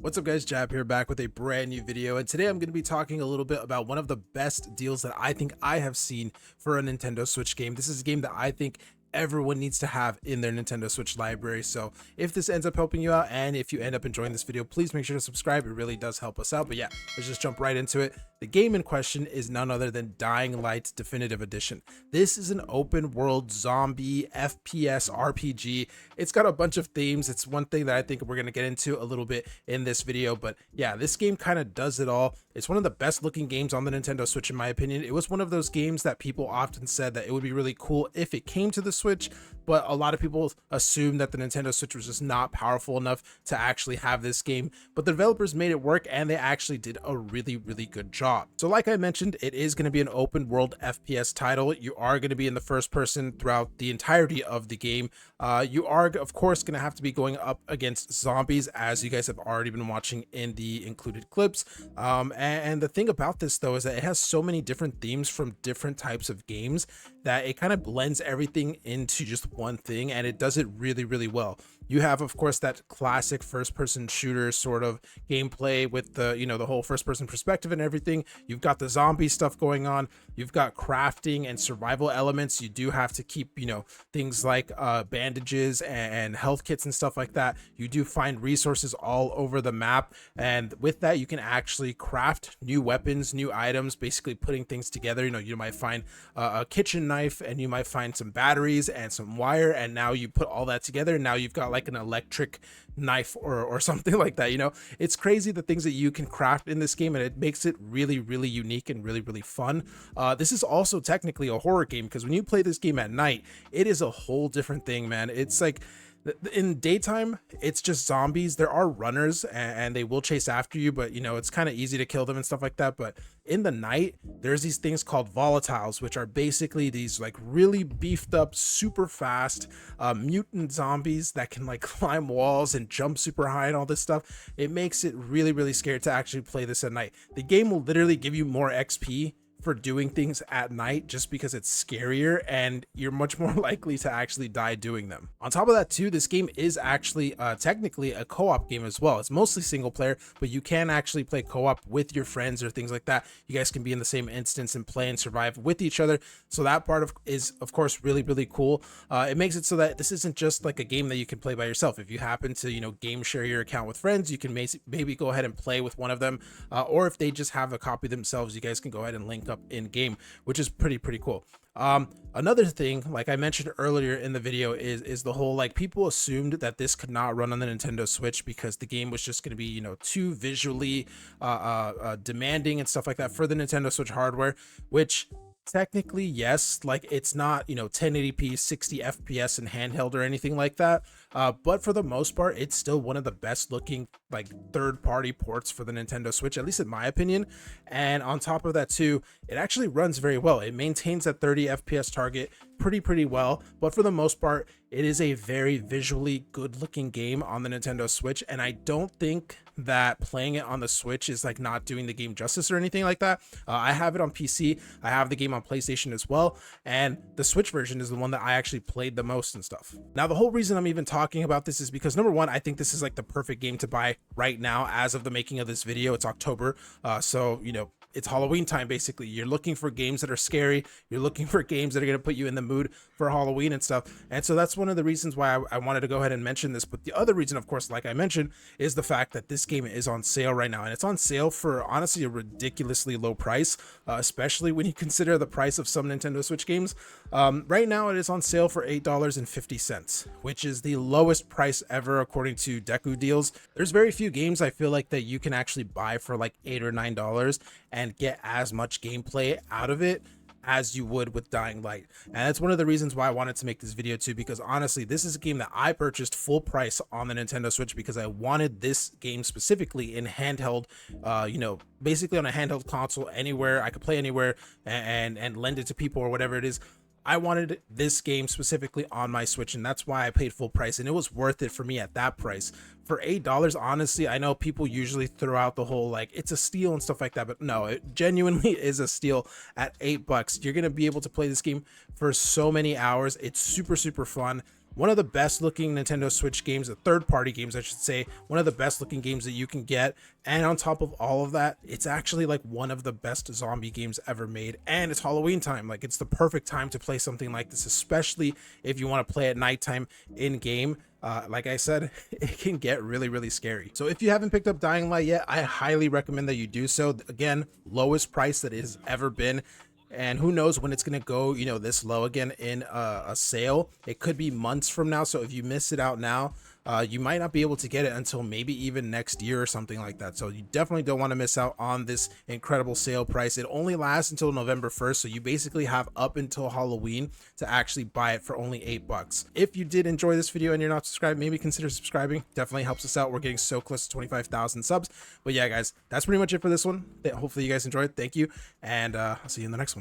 What's up guys, Jab here, back with a brand new video, and today I'm going to be talking a little bit about one of the best deals that I think I have seen for a Nintendo Switch game. This is a game that I think everyone needs to have in their Nintendo Switch library. So if this ends up helping you out, and if you end up enjoying this video, please make sure to subscribe. It really does help us out. But yeah, let's just jump right into it. The game in question is none other than Dying Light Definitive Edition. This is an open world zombie FPS RPG. It's got a bunch of themes. It's one thing that I think we're going to get into a little bit in this video, but yeah, this game kind of does it all. It's one of the best looking games on the Nintendo Switch in my opinion. It was one of those games that people often said that it would be really cool if it came to the Switch, but a lot of people assumed that the Nintendo Switch was just not powerful enough to actually have this game, but the developers made it work and they actually did a really good job. So like I mentioned, it is going to be an open world FPS title. You are going to be in the first person throughout the entirety of the game. You are of course going to have to be going up against zombies, as you guys have already been watching in the included clips. And the thing about this though is that it has so many different themes from different types of games that it kind of blends everything into just one thing, and it does it really well. You have of course that classic first person shooter sort of gameplay with the, you know, the whole first person perspective and everything. You've got the zombie stuff going on. You've got crafting and survival elements. You do have to keep, you know, things like bandages and health kits and stuff like that. You do find resources all over the map, and with that you can actually craft new weapons, new items, basically putting things together. You know, you might find a kitchen knife, and you might find some batteries and some wire, and now you put all that together, and now you've got like an electric knife or something like that. You know, it's crazy the things that you can craft in this game, and it makes it really unique and really fun. This is also technically a horror game, because when you play this game at night, it is a whole different thing, man. It's like in daytime it's just zombies. There are runners and they will chase after you, but you know, it's kind of easy to kill them and stuff like that. But in the night there's these things called volatiles, which are basically these like really beefed up, super fast mutant zombies that can like climb walls and jump super high and all this stuff. It makes it really scary to actually play this at night. The game will literally give you more XP for doing things at night just because it's scarier, and you're much more likely to actually die doing them. On top of that too, this game is actually technically a co-op game as well. It's mostly single player, but you can actually play co-op with your friends or things like that. You guys can be in the same instance and play and survive with each other, so that part is of course really cool. It makes it so that this isn't just like a game that you can play by yourself. If you happen to, you know, game share your account with friends, you can maybe go ahead and play with one of them, or if they just have a copy themselves, you guys can go ahead and link up in game, which is pretty cool. Another thing, like I mentioned earlier in the video, is the whole, like, people assumed that this could not run on the Nintendo Switch because the game was just going to be, you know, too visually demanding and stuff like that for the Nintendo Switch hardware, which technically yes, like it's not, you know, 1080p 60 fps in handheld or anything like that, but for the most part it's still one of the best looking like third-party ports for the Nintendo Switch, at least in my opinion. And on top of that too, it actually runs very well. It maintains that 30 fps target pretty well, but for the most part it is a very visually good looking game on the Nintendo Switch, and I don't think that playing it on the Switch is like not doing the game justice or anything like that. I have it on PC, I have the game on PlayStation as well, and the Switch version is the one that I actually played the most and stuff. Now the whole reason I'm even talking about this is because number one, I think this is like the perfect game to buy right now as of the making of this video. It's October, so you know, it's Halloween time basically. You're looking for games that are scary, you're looking for games that are going to put you in the mood for Halloween and stuff, and so that's one of the reasons why I wanted to go ahead and mention this. But the other reason, of course, like I mentioned, is the fact that this game is on sale right now, and it's on sale for honestly a ridiculously low price, especially when you consider the price of some Nintendo Switch games. Right now it is on sale for $8.50, which is the lowest price ever according to Deku Deals. There's very few games I feel like that you can actually buy for like $8 or $9 and get as much gameplay out of it as you would with Dying Light. And that's one of the reasons why I wanted to make this video too, because honestly this is a game that I purchased full price on the Nintendo Switch because I wanted this game specifically in handheld, you know, basically on a handheld console, anywhere I could play anywhere and lend it to people or whatever it is. I wanted this game specifically on my Switch, and that's why I paid full price, and it was worth it for me at that price. For $8, honestly, I know people usually throw out the whole like it's a steal and stuff like that, but no, it genuinely is a steal. At $8 you're gonna be able to play this game for so many hours. It's super fun. one of the best looking Nintendo Switch games, the third party games, I should say, one of the best looking games that you can get. And on top of all of that, it's actually like one of the best zombie games ever made. And it's Halloween time. Like, it's the perfect time to play something like this, especially if you want to play at nighttime in game. Like I said, it can get really, really scary. So if you haven't picked up Dying Light yet, I highly recommend that you do so. Again, lowest price that it has ever been. And who knows when it's going to go, you know, this low again in a sale. It could be months from now. So if you miss it out now, you might not be able to get it until maybe even next year or something like that. So you definitely don't want to miss out on this incredible sale price. It only lasts until November 1st. So you basically have up until Halloween to actually buy it for only $8. If you did enjoy this video and you're not subscribed, maybe consider subscribing. Definitely helps us out. We're getting so close to 25,000 subs. But yeah, guys, that's pretty much it for this one. Hopefully you guys enjoyed. Thank you. And I'll see you in the next one.